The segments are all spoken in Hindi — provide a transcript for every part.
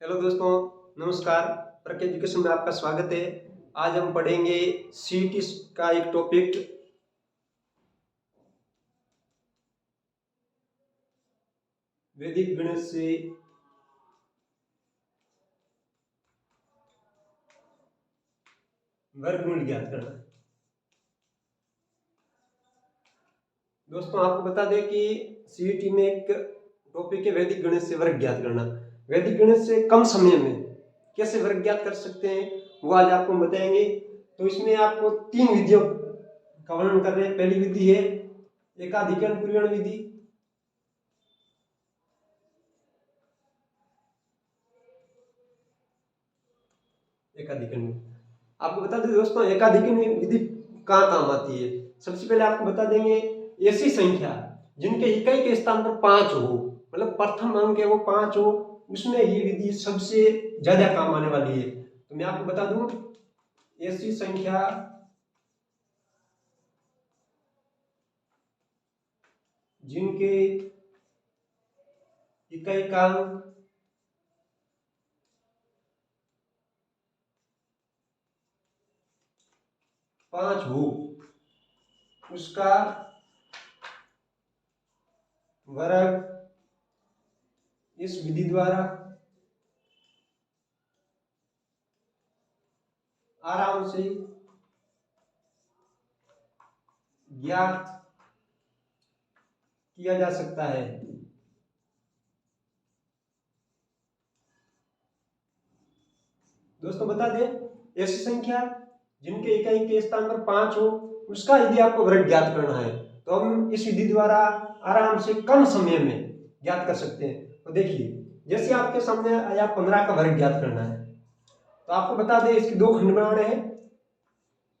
हेलो दोस्तों, नमस्कार। प्रक एजुकेशन में आपका स्वागत है। आज हम पढ़ेंगे सीईटी का एक टॉपिक वैदिक गणित से वर्गमूल ज्ञात करना। दोस्तों आपको बता दें कि सीईटी में एक टॉपिक है वैदिक गणित से वर्ग ज्ञात करना। वैदिक गणित से कम समय में कैसे वर्ग ज्ञात कर सकते हैं वो आज आपको बताएंगे। तो इसमें आपको 3 विधियों का वर्णन कर रहे हैं। पहली विधि है एकाधिकरण पूर्वण विधि। एकाधिकरण आपको बता दें दोस्तों, एकाधिकरण विधि कहाँ काम आती है। सबसे पहले आपको बता देंगे ऐसी संख्या जिनके इकाई के स्थान पर 5 हो, मतलब प्रथम अंक है वो 5 हो, उसमें ये विधि सबसे ज्यादा काम आने वाली है। तो मैं आपको बता दूं, ऐसी संख्या जिनके इकाई का अंक 5 हो, उसका वर्ग इस विधि द्वारा आराम से ज्ञात किया जा सकता है। दोस्तों बता दें, ऐसी संख्या जिनके इकाई के स्थान पर 5 हो, उसका यदि आपको वर्ग ज्ञात करना है तो हम इस विधि द्वारा आराम से कम समय में ज्ञात कर सकते हैं। तो देखिए, जैसे आपके सामने आया 15 का वर्ग ज्ञात करना है, तो आपको बता दें इसकी 2 खंड बनाने हैं।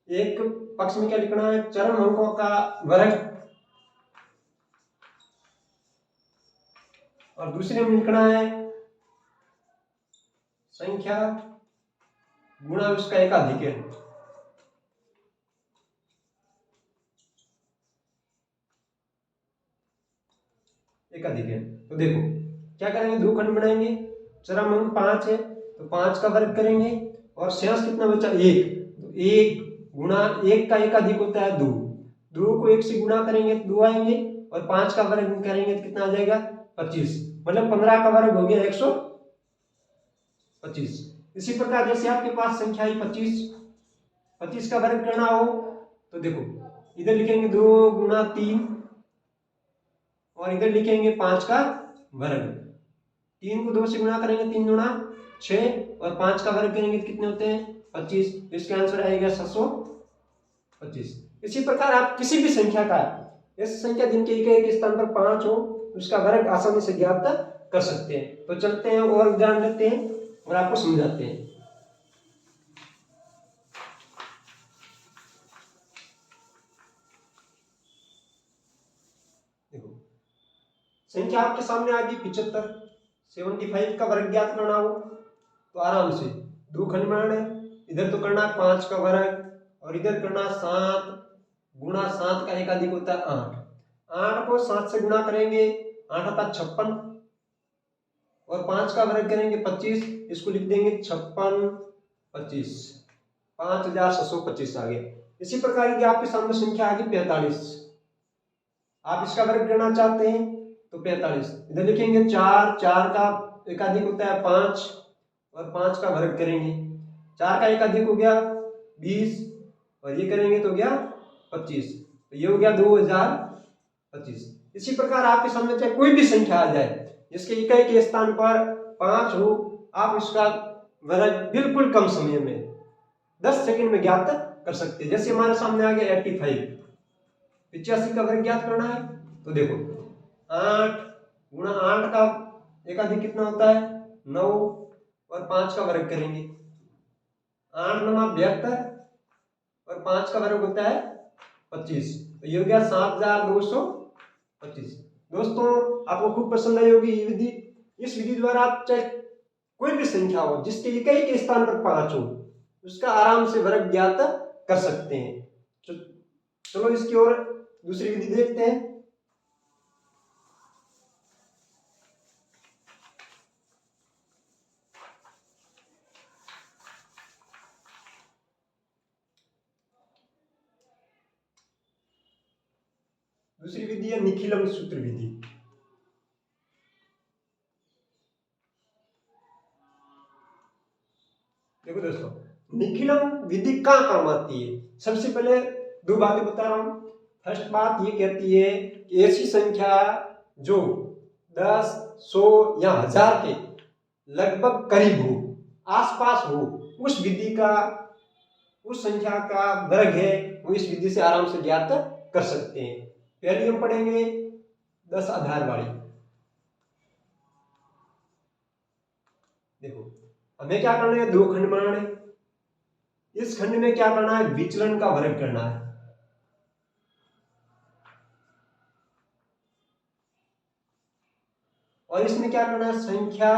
एक पक्ष में क्या लिखना है, चरम अंकों का वर्ग, और दूसरे में लिखना है संख्या गुणा उसका एकाधिकरण। एकाधिकरण तो देखो क्या करेंगे, 2 खंड बनाएंगे। चरम अंक 5 है तो 5 का वर्ग करेंगे, और शेष कितना बचा 1, तो 1 गुणा 1 का एकाधिक होता है 2, 2 को 1 से गुणा करेंगे तो 2 आएंगे, और 5 का वर्ग करेंगे तो कितना आ जाएगा 25, मतलब 15 का वर्ग हो गया 125। इसी प्रकार जैसे आपके पास संख्या है 25, 25 का वर्ग करना हो तो देखो इधर लिखेंगे 2 गुणा 3, और इधर लिखेंगे 5 का वर्ग। 3 को 2 से गुणा करेंगे 3 गुणा 6, और 5 का वर्ग करेंगे तो कितने होते हैं 25। इसका आंसर आएगा 725। इसी प्रकार आप किसी भी संख्या का, ऐसी संख्या जिनके इकाई के स्थान पर 5 हो, उसका वर्ग आसानी से ज्ञात कर सकते हैं। तो चलते हैं और उदाहरण लेते हैं और आपको समझाते हैं। देखो संख्या आपके सामने आ गई 75, 75 का वर्ग ज्ञात करना हो तो आराम से 2 खंड बनाना है। इधर तो करना है 5 का वर्ग, और इधर करना 7 गुणा 7 का एकाधिक होता है 8। 8 को 7 से गुणा करेंगे, 8 आता 56, और 5 का वर्ग करेंगे 25, इसको लिख देंगे 56 25, 5725 आ गया। इसी प्रकार की आपके सामने संख्या आ गई 45, आप इसका वर्ग करना चाहते हैं तो 45 इधर लिखेंगे 4, 4 का एकाधिक होता है 5, और 5 का वर्ग करेंगे, 4 का एकाधिक हो गया 20, और ये करेंगे तो गया 25, तो ये हो गया 2025। इसी प्रकार आपके सामने चाहे कोई भी संख्या आ जाए जिसके इकाई के स्थान पर 5 हो, आप इसका वर्ग बिल्कुल कम समय में 10 सेकंड में ज्ञात कर सकते हैं। जैसे हमारे सामने आ गया 85, 85 का वर्ग ज्ञात करना है तो देखो 8 गुणा 8 का एकाधिक कितना होता है 9, और 5 का वर्ग करेंगे, 8 9 72, और 5 का वर्ग होता है 25, तो ये हो गया 7225। दोस्तों आपको खूब पसंद आई होगी ये विधि। इस विधि द्वारा आप चाहे कोई भी संख्या हो जिसके इकाई के स्थान पर 5 हो, उसका आराम से वर्ग ज्ञात कर सकते हैं। चलो इसकी ओर दूसरी विधि देखते हैं। दूसरी विधि है निखिलम सूत्र विधि। देखो दोस्तों, निखिलम विधि कहाँ काम आती है? सबसे पहले दो बातें बता रहा हूं। फर्स्ट बात ये कहती है कि ऐसी संख्या जो 10, 100 या 1000 के लगभग करीब हो, आसपास हो, उस विधि का, उस संख्या का वर्ग है, वो इस विधि से आराम से ज्ञात कर सकते हैं। पहले हम पढ़ेंगे 10 आधार वाली। देखो, हमें क्या करना है? दो खंड बनाने। इस खंड में क्या करना है? विचलन का वर्ग करना है। और इसमें क्या करना है? संख्या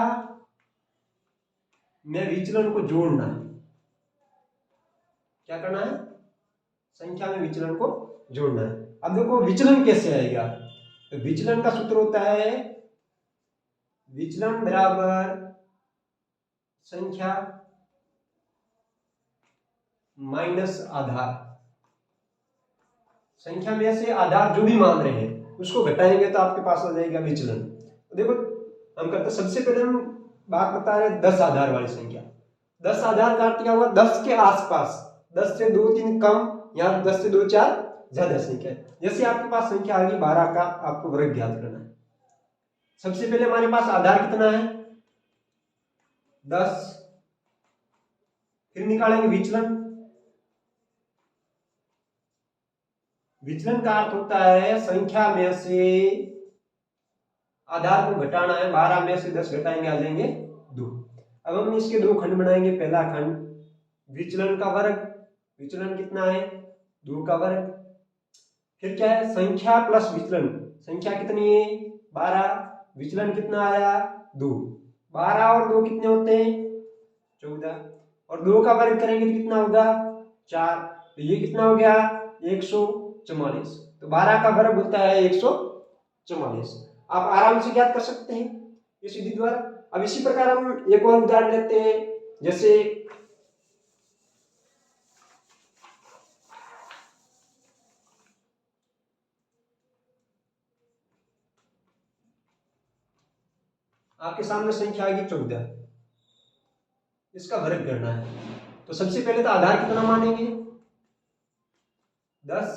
में विचलन को जोड़ना है। क्या करना है? संख्या में विचलन को जोड़ना है। अब देखो विचलन कैसे आएगा? तो विचलन का सूत्र होता है विचलन बराबर संख्या माइनस आधार। संख्या में से आधार जो भी मान रहे हैं उसको घटाएंगे तो आपके पास आ जाएगा विचलन। तो देखो हम करते, सबसे पहले हम बात बता रहे हैं 10 आधार वाली संख्या। 10 आधार का अर्थ क्या हुआ? 10 के आसपास, 10 से 2-3 कम या 10 से 2-4 ज्यादा संख्या। जैसे आपके पास संख्या आ गई 12 का, आपको वर्ग ज्ञात करना है। सबसे पहले हमारे पास आधार कितना है? 10। फिर निकालेंगे विचलन। विचलन का अर्थ होता है संख्या में से आधार को घटाना है। 12 में से 10 घटाएंगे, आ जाएंगे 2। अब हम इसके दो खंड बनाएंगे। पहला खंड विचलन का वर्ग। विचलन कितना है? 2 का वर्ग। फिर क्या है? संख्या प्लस विचलन। संख्या कितनी है? 12। विचलन कितना आया? 2। 12 और 2 कितने होते हैं? 14। और 2 का वर्ग करेंगे तो कितना होगा? 4। तो ये कितना हो गया? 144। तो 12 का वर्ग होता है 144। आप आराम से ज्ञात कर सकते हैं इस विधि द्वारा। अब इसी प्रकार हम एक और उदाहरण लेते हैं। जैसे आपके सामने संख्या आ गई 14, इसका वर्ग करना है। तो सबसे पहले तो आधार कितना मानेंगे? 10।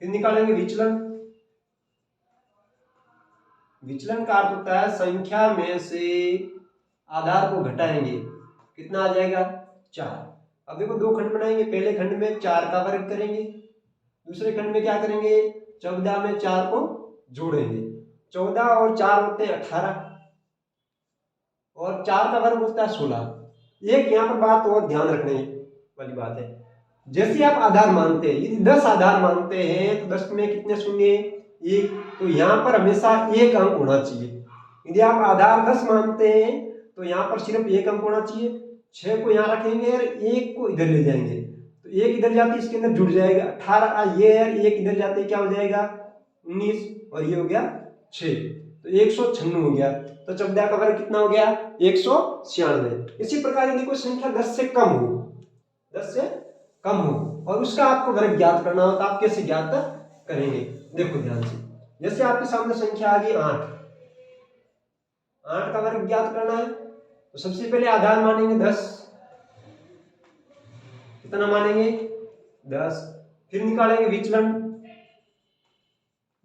फिर निकालेंगे विचलन। विचलन का अर्थ होता है संख्या में से आधार को घटाएंगे, कितना आ जाएगा? 4। अब देखो दो खंड बनाएंगे। पहले खंड में 4 का वर्ग करेंगे, दूसरे खंड में क्या करेंगे? 14 में 4 को जोड़ेंगे। 14 और 4 होते हैं 18, और 4 का वर्ग होता है 16। एक यहाँ पर बात और ध्यान रखने वाली बात है। जैसे आप आधार मानते हैं, यदि 10 आधार मानते हैं तो 10 में कितने शून्य? 1। तो यहाँ पर हमेशा एक अंक होना चाहिए। यदि आप आधार 10 मानते हैं तो यहाँ पर सिर्फ एक अंक होना चाहिए। 6 को यहाँ रखेंगे और 1 को इधर ले जाएंगे, तो 1 इधर जाते इसके अंदर जुड़ जाएगा 18। ये और 1 इधर जाते क्या हो जाएगा? 19, और ये हो गया 6, तो 196 हो गया। तो 14 का वर्ग कितना हो गया? 196। इसी प्रकार यदि कोई संख्या 10 से कम हो, 10 से कम हो और उसका आपको वर्ग ज्ञात करना हो, तो आप कैसे ज्ञात करेंगे? देखो ध्यान से। जैसे आपके सामने संख्या आ गई 8, 8 का वर्ग ज्ञात करना है। तो सबसे पहले आधार मानेंगे 10। कितना मानेंगे? 10। फिर निकालेंगे विचलन।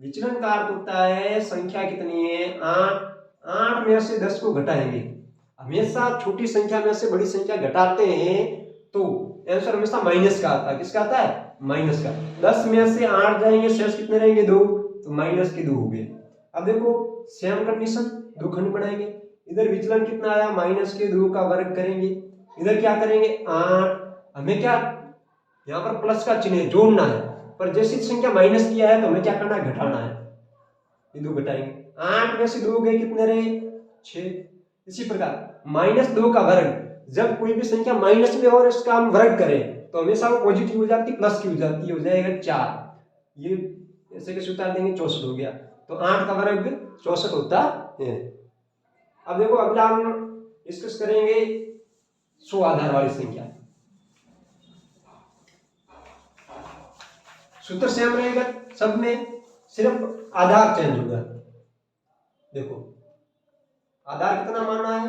विचलन का अर्थ होता है संख्या कितनी है? 8। 8 में से 10 को घटाएंगे। हमेशा छोटी संख्या में से बड़ी संख्या घटाते हैं तो आंसर हमेशा माइनस का आता है। किसका आता है? माइनस का। 10 में से 8 जाएंगे, शेष कितने रहेंगे? 2, तो माइनस के 2 हो गए। अब देखो सेम कंडीशन, दो खंड बनाएंगे। इधर विचलन कितना आया? माइनस के 2 का वर्ग करेंगे। इधर क्या करेंगे? 8। हमें क्या यहाँ पर प्लस का चिन्ह जोड़ना है, पर जैसी संख्या माइनस किया है तो हमें क्या करना है? घटाना है। ये 2 घटाएंगे। 8 में से 2 गए, कितने रहे? 6। इसी प्रकार -2 का वर्ग, जब कोई भी संख्या माइनस में और इसका हम वर्ग करें तो हमेशा वो पॉजिटिव हो जाती है, प्लस की हो जाती है, हो जाएगा 4। ये ऐसे कैसे उतार देंगे? 64 हो गया। तो 8 का वर्ग 64 होता है। अब देखो अगला हम डिस्कस करेंगे 100 आधार वाली संख्या। सूत्र सेम रहेगा, सब में सिर्फ आधार चेंज होगा। देखो आधार कितना माना है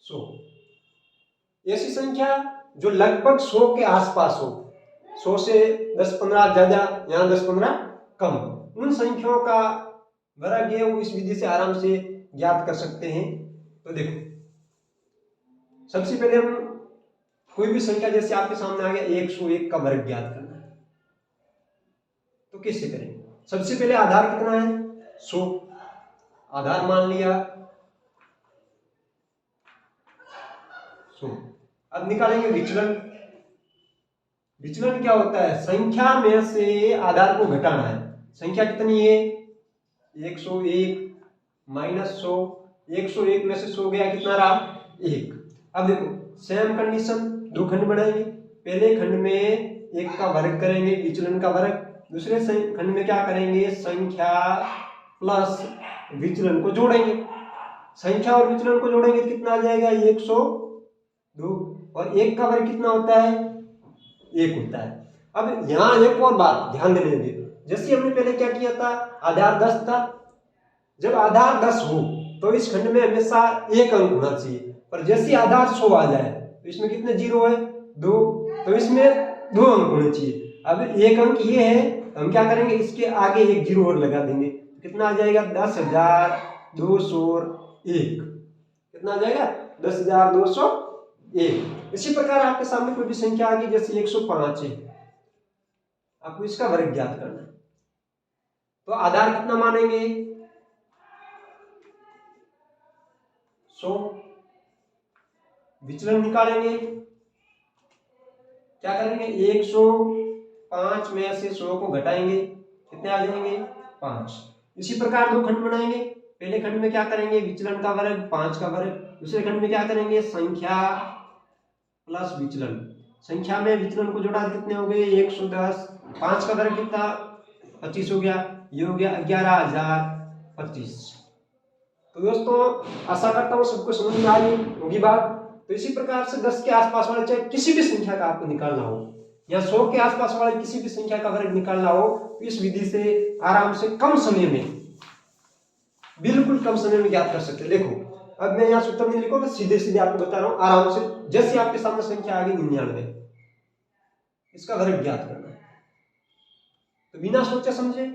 100। ऐसी संख्या जो लगभग 100 के आसपास हो, 100 से 10-15 ज्यादा, यहाँ 10-15 कम, उन संख्याओं का वर्ग है वो इस विधि से आराम से ज्ञात कर सकते हैं। तो देखो सबसे पहले हम कोई भी संख्या जैसे आपके सामने आ गया 101 का वर्ग ज्ञात करना है, तो कैसे करेंगे? सबसे पहले आधार कितना है 100, आधार मान लिया 100। अब निकालेंगे विचलन। विचलन क्या होता है? संख्या में से आधार को घटाना है। संख्या कितनी है 101 माइनस 100, 101 में से 100 गया, कितना रहा 1। अब देखो सेम कंडीशन, दो खंड बनाएंगे। पहले खंड में 1 का वर्ग करेंगे विचलन का वर्ग, दूसरे खंड में क्या करेंगे संख्या प्लस विचलन को जोड़ेंगे। संख्या और विचलन को जोड़ेंगे कितना आ जाएगा 102, और 1 का वर्ग कितना होता है 1 होता है। अब यहाँ एक और बात ध्यान देने देंगे, जैसे हमने पहले क्या किया था, आधार 10 था। जब आधार 10 हो तो इस खंड में हमेशा 1 अंक होना चाहिए, पर जैसे आधार 100 आ जाए तो इसमें कितने जीरो है 2, तो इसमें 2 अंक होने चाहिए। अब 1 अंक ये है, हम क्या करेंगे इसके आगे 1 जीरो और लगा देंगे, कितना आ जाएगा 10,201। कितना आ जाएगा 10,201। इसी प्रकार आपके सामने कोई भी संख्या आ गई जैसे 105 है, आपको इसका वर्ग ज्ञात करना है। तो आधार कितना मानेंगे 100, विचलन निकालेंगे, क्या करेंगे 105 में से 100 को घटाएंगे, कितने आ जाएंगे 5। इसी प्रकार दो खंड बनाएंगे। पहले खंड में क्या करेंगे विचलन का वर्ग 5 का वर्ग, दूसरे खंड में क्या करेंगे संख्या प्लस विचलन। संख्या में विचलन को जोड़ा कितने हो गए 110, 5 का वर्ग कितना 25 हो गया, ये हो गया 11,025। तो दोस्तों आशा करता हूँ सबको समझ में आ गई होगी बात। तो इसी प्रकार से 10 के आसपास वाले चाहे किसी भी संख्या का आपको निकालना हो, या 100 के आसपास वाले किसी भी संख्या का वर्ग निकालना हो, तो इस विधि से आराम से कम समय में, बिल्कुल कम समय में ज्ञात कर सकते हैं। देखो अब मैं यहाँ सूत्र नहीं लिखूंगा, सीधे सीधे आपको बता रहा हूँ आराम से। जैसे आपके सामने संख्या आ गई 99, इसका वर्ग ज्ञात करना है, तो बिना सोचे समझे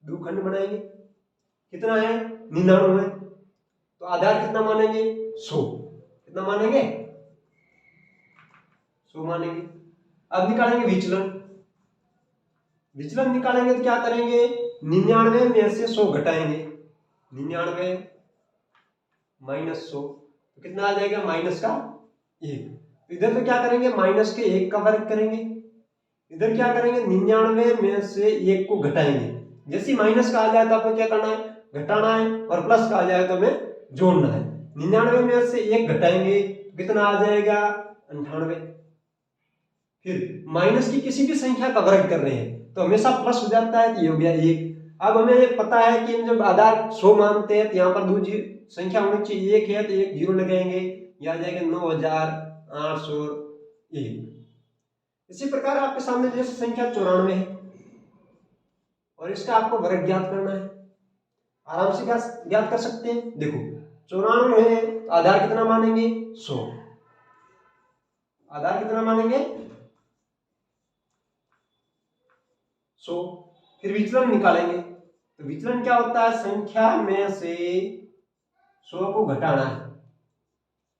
दो खंड बनाएंगे। कितना है 99, तो आधार कितना मानेंगे 100, कितना मानेंगे 100 मानेंगे। अब निकालेंगे विचलन। विचलन निकालेंगे तो क्या करेंगे 99 में से 100 घटाएंगे, 99 माइनस 100, तो कितना आ जाएगा माइनस का 1। इधर तो क्या करेंगे माइनस के 1 का वर्ग करेंगे, इधर क्या करेंगे 99 में से 1 को घटाएंगे। जैसे माइनस का आ जाए तो आपको क्या करना है घटाना है, और प्लस का आ जाए तो हमें जोड़ना है। 99 में से 1 घटाएंगे कितना आ जाएगा 98। फिर माइनस की किसी भी संख्या का वर्ग कर रहे हैं तो हमेशा प्लस हो जाता है, तो ये हो गया 1। अब हमें पता है कि जब आधार 100 मानते हैं तो यहाँ पर दो संख्या होनी चाहिए, 1 है तो 1 जीरो लगाएंगे, यह आ जाएगा 9,801। इसी प्रकार आपके सामने जैसे संख्या 94 है और इसका आपको वर्ग ज्ञात करना है, आराम से क्या ज्ञात कर सकते हैं। देखो 94 है तो आधार कितना मानेंगे 100, आधार कितना मानेंगे 100। फिर विचलन निकालेंगे, तो विचलन क्या होता है संख्या में से 100 को घटाना है।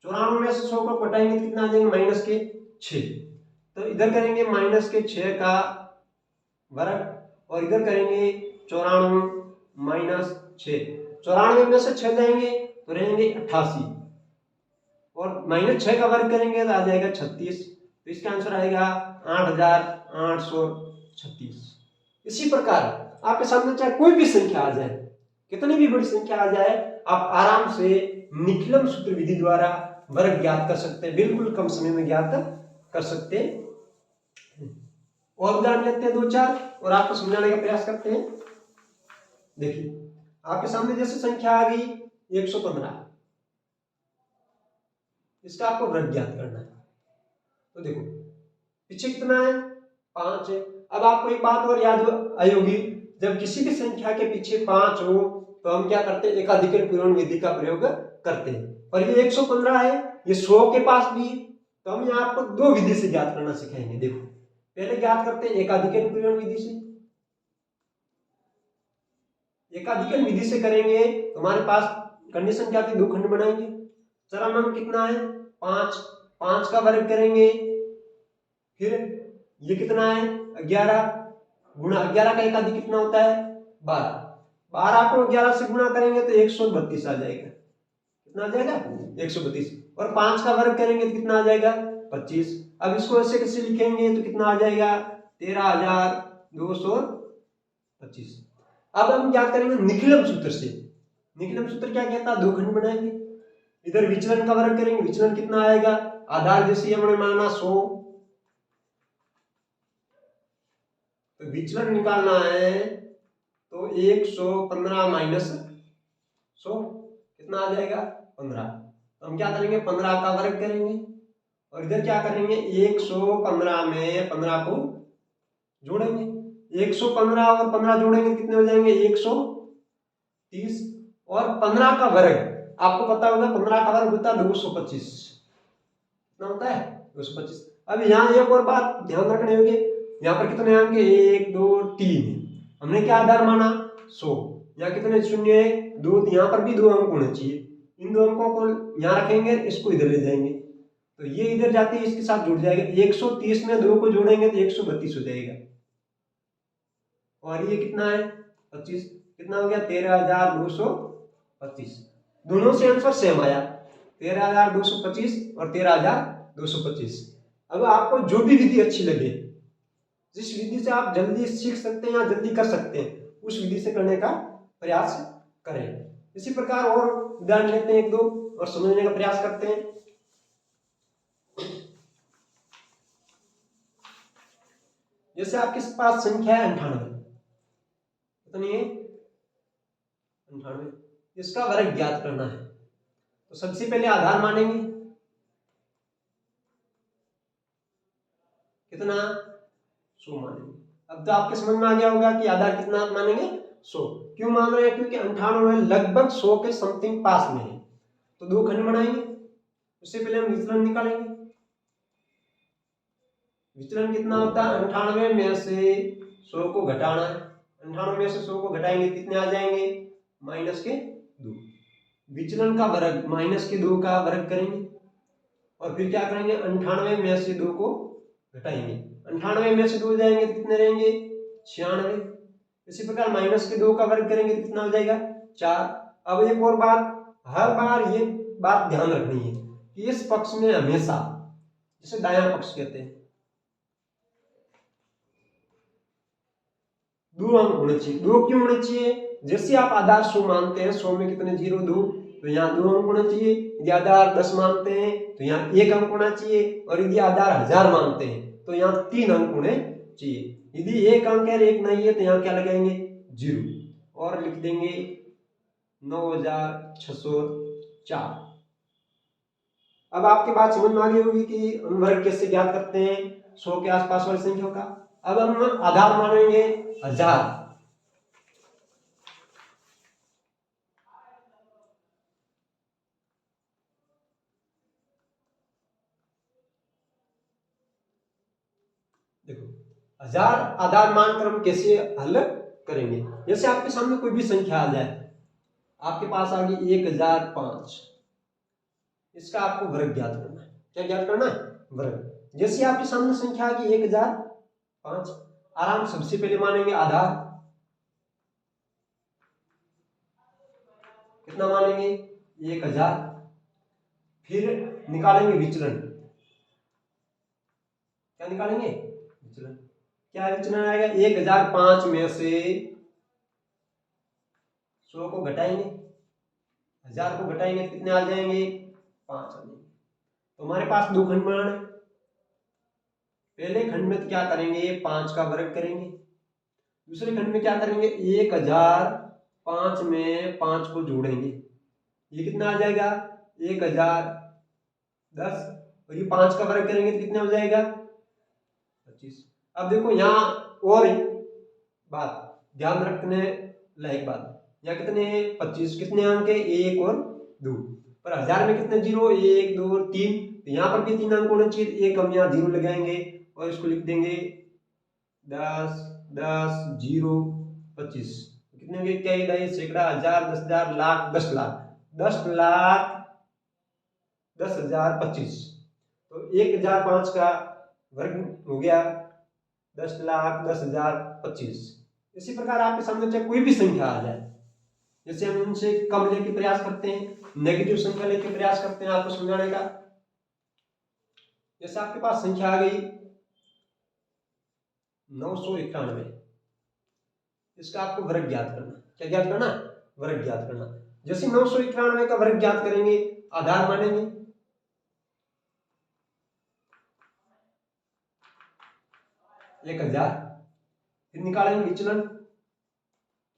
94 में से 100 को घटाएंगे तो कितना आ जाएंगे माइनस के 6, तो इधर करेंगे माइनस के 6 का वर्ग, और इधर करेंगे 94 माइनस 6। 94 में से 6 जाएंगे तो रहेंगे 88, और माइनस 6 का वर्ग करेंगे तो आ जाएगा 36, तो इसका आंसर आएगा 8,836। इसी प्रकार आपके सामने चाहे कोई भी संख्या आ जाए, कितनी भी बड़ी संख्या आ जाए, आप आराम से निखिलम सूत्र विधि द्वारा वर्ग ज्ञात कर सकते हैं, बिल्कुल कम समय में ज्ञात कर सकते हैं। और उदाहरण लेते हैं 2-4 और आपको समझाने का प्रयास करते हैं। देखिए आपके सामने जैसे संख्या आ गई 115, इसका आपको वर्ग ज्ञात करना है। तो देखो पीछे कितना है 5 है, अब आपको एक बात और याद आई होगी, जब किसी भी संख्या के पीछे 5 हो तो हम क्या करते हैं, एकाधिकरण पूरण विधि का प्रयोग करते हैं। और ये 115 है, ये 100 के पास भी है, तो हम यहाँ आपको 2 विधि से ज्ञात करना सिखाएंगे। देखो पहले ज्ञात करते हैं एकाधिकरण पूरण विधि से। एकाधिकरण विधि से करेंगे तो हमारे पास कंडीशन क्या थी, 2 खंड बनाएंगे। चरांक कितना है 5, 5 का वर्ग करेंगे, फिर ये कितना है 11 गुणा 11 का एकाधिक कितना होता है 12, 12 को 11 से गुणा करेंगे तो 132 आ जाएगा। कितना आ जाएगा 132, और 5 का वर्ग करेंगे तो कितना आ जाएगा 25। अब इसको ऐसे कैसे लिखेंगे तो कितना आ जाएगा 13,225। अब हम क्या करेंगे निखिलम सूत्र से। निखिलम सूत्र क्या कहता है, 2 खंड बनाएंगे, इधर विचलन का वर्ग करेंगे, विचलन कितना आएगा, आधार जैसे हमने माना 100, तो विचलन निकालना है तो 115 माइनस 100 कितना आ जाएगा 15। तो हम क्या करेंगे 15 का वर्ग करेंगे, और इधर क्या करेंगे 115 में 15 को जोड़ेंगे, 115 और 15 जोड़ेंगे कितने हो जाएंगे 130, और 15 का वर्ग आपको पता होगा 15 का वर्ग होता है 225, कितना होता है 225। अब यहाँ एक और बात ध्यान रखने होगी, यहाँ पर कितने अंक 1 2 3, हमने क्या आधार माना 100, यहाँ कितने शून्य है 2, यहाँ पर भी 2 अंक होने चाहिए, इन 2 अंकों को यहाँ रखेंगे, इसको इधर ले जाएंगे तो ये इधर जाते हैं इसके साथ जुड़ जाएगा, 130 में 2 को जोड़ेंगे तो 132 हो जाएगा, और ये कितना है 25, कितना हो गया 13,225। दोनों से आंसर सेम आया 13,225 और 13,225। अब आपको जो भी विधि अच्छी लगे, जिस विधि से आप जल्दी सीख सकते हैं या जल्दी कर सकते हैं, उस विधि से करने का प्रयास करें। इसी प्रकार और उदाहरण लेते हैं 1 2 और समझने का प्रयास करते हैं। जैसे आपके पास संख्या है 98, कितनी है 98, इसका वर्ग ज्ञात करना है, तो सबसे पहले आधार मानेंगे कितना 100 मानेंगे। अब तो आपके समझ में आ गया होगा कि आधार कितना मानेंगे 100, क्यों मान रहे हैं, क्योंकि 98 लगभग 100 के समथिंग पास में है, तो 2 खंड बनाएंगे। उससे पहले हम विचलन निकालेंगे, विचलन कितना होता है 98 में से 100 को घटाना है, 98 में से 100 को घटाएंगे कितने आ जाएंगे -2, विचलन का वर्ग -2 का वर्ग करेंगे, और फिर क्या करेंगे 98 में से 2 को घटाएंगे, 98 में से 2 जाएंगे तो कितने रहेंगे 96। इसी प्रकार -2 का वर्ग करेंगे तो कितना हो जाएगा 4। अब एक और बात, हर बार ये बात ध्यान रखनी है कि इस पक्ष में हमेशा, जिसे दायां पक्ष कहते हैं, 2 अंक होने चाहिए। 2 क्यों होने चाहिए, जैसे आप आधार 100 मानते हैं, 100 में कितने 0 2, तो यहाँ 2 अंक होना चाहिए। यदि आधार 10 मानते हैं तो यहाँ 1 अंक होना चाहिए, और यदि आधार 1000 मानते हैं तो यहाँ 3 अंक होने चाहिए। यदि 1 अंक है 1 नहीं है तो यहाँ क्या लगाएंगे 0, और लिख देंगे 9604। अब आपके बात समझ में आ गई होगी कि हम वर्ग कैसे ज्ञात करते हैं 100 के आसपास वाली संख्याओं का। अब हम आधार मानेंगे 1000, देखो 1000 आधार मानकर हम कैसे हल करेंगे। जैसे आपके सामने कोई भी संख्या आ जाए, आपके पास आ गई 1005, इसका आपको वर्ग ज्ञात करना है। क्या ज्ञात करना है वर्ग। जैसे आपके सामने संख्या आ गई 1005, आराम सबसे पहले मानेंगे आधार, कितना मानेंगे 1000, फिर निकालेंगे विचलन। क्या निकालेंगे विचलन, क्या विचलन आएगा 1005 में से 100 को घटाएंगे, 1000 को घटाएंगे तो कितने आ जाएंगे 5 आ जाएंगे। तो हमारे पास 2 खंड बनाने, पहले खंड में तो क्या करेंगे 5 का वर्ग करेंगे, दूसरे खंड में क्या करेंगे 1005 में 5 को जोड़ेंगे, ये कितना आ जाएगा 1010, और ये 5 का वर्ग करेंगे तो कितना हो जाएगा 25। अब देखो यहाँ और बात ध्यान रखने लायक बात, यहाँ कितने 25, कितने अंक है 1 और 2, पर 1000 में कितने जीरो 1 2 और 3, तो यहाँ पर भी 3 अंक होने चाहिए, एक हम यहाँ जीरो लगाएंगे और इसको लिख देंगे 10 10 0 25, कितने होंगे क्या इकाई सैकड़ा 1000 10,000 लाख 10 लाख 10 लाख 10,025, तो 1005 का वर्ग हो गया 10 लाख 10,025। इसी प्रकार आपके सामने चाहे कोई भी संख्या आ जाए, जैसे हम उनसे कम लेके प्रयास करते हैं, नेगेटिव संख्या लेके प्रयास करते हैं आपको समझाने का। जैसे आपके पास संख्या आ गई 991, इसका आपको वर्ग ज्ञात करना, क्या ज्ञात करना, वर्ग ज्ञात करना। जैसे 991 का वर्ग ज्ञात करेंगे, आधार मानेंगे 1000, फिर निकालेंगे विचलन,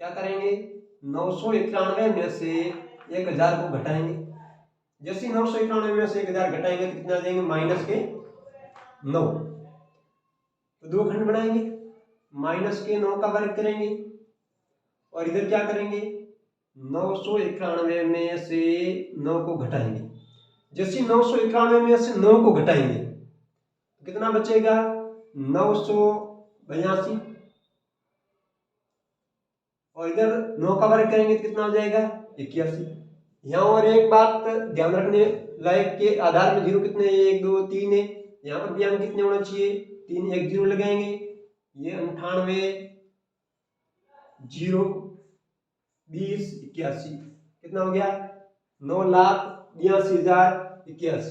क्या करेंगे 991 में से 1000 को घटाएंगे, जैसे 991 में से 1000 घटाएंगे तो कितना आ जाएंगे माइनस के 9, तो दो खंड बनाएंगे, माइनस के 9 का वर्ग करेंगे और इधर क्या करेंगे 991 में से 9 को घटाएंगे, जैसे 991 में से 9 को घटाएंगे तो कितना बचेगा 982, और इधर 9 का वर्ग करेंगे तो कितना हो जाएगा 81। यहाँ और एक बात ध्यान रखने लायक के आधार में जीरो कितने 1 2 3 है, यहाँ पर भी अंक कितने होना चाहिए 3, 1 जीरो लगाएंगे, ये 98 0 20 81, कितना हो गया 9,82,081।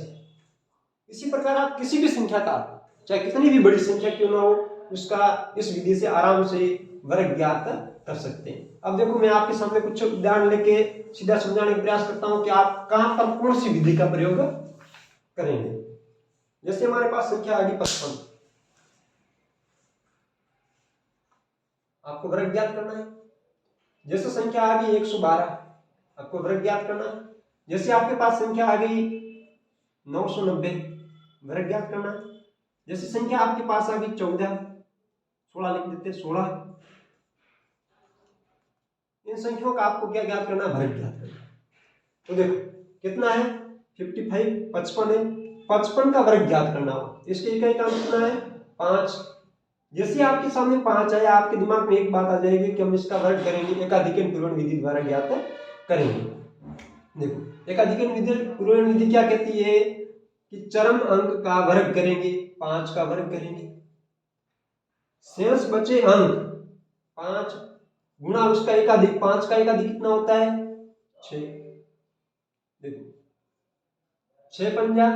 इसी प्रकार आप किसी भी संख्या का चाहे कितनी भी बड़ी संख्या क्यों ना हो उसका इस विधि से आराम से वर्ग ज्ञात कर सकते हैं। अब देखो मैं आपके सामने कुछ उदाहरण लेके सीधा समझाने का प्रयास करता हूं कि आप कहां पर कौन सी विधि का प्रयोग करेंगे। जैसे हमारे पास संख्या आ गई 55, आपको वर्ग ज्ञात करना है। जैसे संख्या आ गई 112, आपको वर्ग ज्ञात करना है। जैसे आपके पास संख्या आ गई 990, वर्ग ज्ञात करना है। जैसे संख्या आपके पास आ गई 14, 16 लिख देते 16, इन संख्याओं का आपको क्या ज्ञात करना है वर्ग ज्ञात करना। तो देखो कितना है 55, 55 है, 55 का वर्ग ज्ञात करना हो, इसके इकाई का कितना है 5। जैसे आपके सामने 5 आया आपके दिमाग में एक बात आ जाएगी कि हम इसका वर्ग करेंगे, एकाधिकन पूर्ण विधि द्वारा ज्ञात करेंगे। देखो एकाधिकन पूर्ण विधि क्या कहती है कि चरम अंक का वर्ग करेंगे, 5 का वर्ग करेंगे, शेष बचे अंक 5 गुणा उसका एकाधिक, 5 का एकाधिक कितना होता है 6। देखो 6 पंजा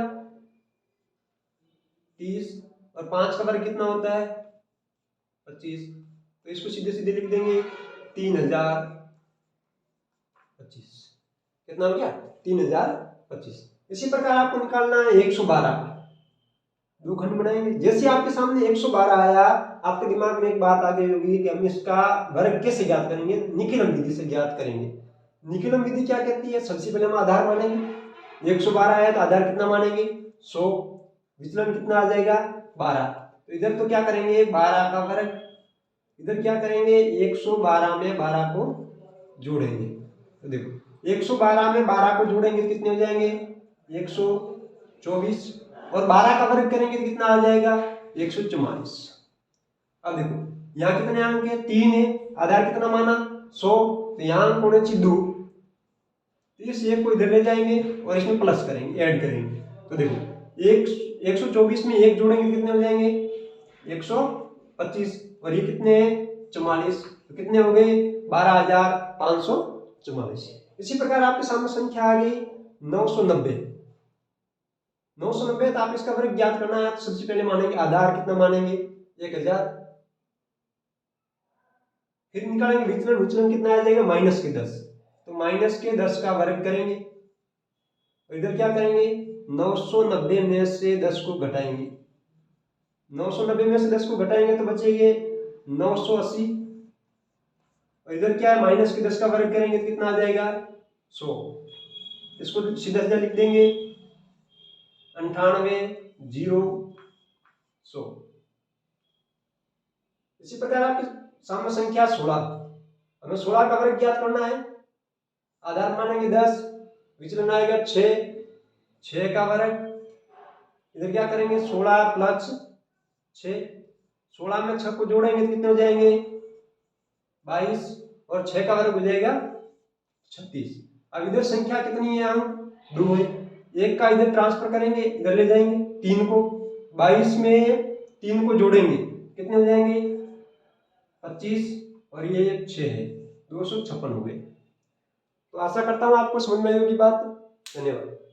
30 और 5 का वर्ग कितना होता है 25, तो इसको सीधे सीधे लिख देंगे 3025, कितना हो गया 3025। इसी प्रकार आपको निकालना है 112, दो खंड बनाएंगे। जैसे आपके सामने 112 आया आपके दिमाग में एक बात आ गई होगी कि हम इसका वर्ग कैसे ज्ञात करेंगे, निखिलम विधि से ज्ञात करेंगे। निखिलम विधि क्या कहती है, सबसे पहले हम आधार मानेंगे, 112 आया तो आधार कितना मानेंगे 100, विचलन कितना आ जाएगा 12, तो इधर तो क्या करेंगे 12 का वर्ग, इधर क्या करेंगे 112 में 12 को जोड़ेंगे। तो देखो 112 में 12 को जोड़ेंगे तो कितने हो जाएंगे 124, और 12 का वर्ग करेंगे तो कितना आ जाएगा 144। अब देखो यहाँ कितने अंक है 3 है, आधार कितना माना 100, तो यहाँ अंक होने चाहिए 2, तो इस एक को इधर ले जाएंगे और इसमें प्लस करेंगे, ऐड करेंगे। तो देखो 124 में 1 जोड़ेंगे कितने हो जाएंगे 125, और ये कितने हैं 44, तो कितने हो गए 12,544। इसी प्रकार आपके सामने संख्या आ गई 990, 990 तो आप इसका वर्ग ज्ञात करना है तो सबसे पहले मानेंगे आधार कितना मानेंगे 1000, फिर निकालेंगे विचलन, विचलन कितना आ जाएगा -10, तो -10 का वर्ग करेंगे और इधर क्या करेंगे 990 में से 10 को घटाएंगे, 990 में से 10 को घटाएंगे तो बचेंगे 980, और इधर क्या है -10 का वर्ग करेंगे तो कितना आ जाएगा 100, इसको सीधा सीधा लिख देंगे 98 0 100। इसी प्रकार आपके सामने संख्या 16, हमें 16 का वर्ग ज्ञात करना है। आधार मानेंगे 10, विचलन आएगा 6, 6 का वर्ग, इधर क्या करेंगे 16 प्लस 6, 16 में 6 को जोड़ेंगे तो कितने हो जाएंगे 22, और 6 का वर्ग हो जाएगा 36। अब इधर संख्या कितनी है, अंक 2 है, 1 का इधर ट्रांसफर करेंगे, इधर ले जाएंगे 3 को, 22 में 3 को जोड़ेंगे कितने हो जाएंगे 25, और ये 6 है, 256 हो गए। तो आशा करता हूं आपको समझ में आई होगी बात। धन्यवाद।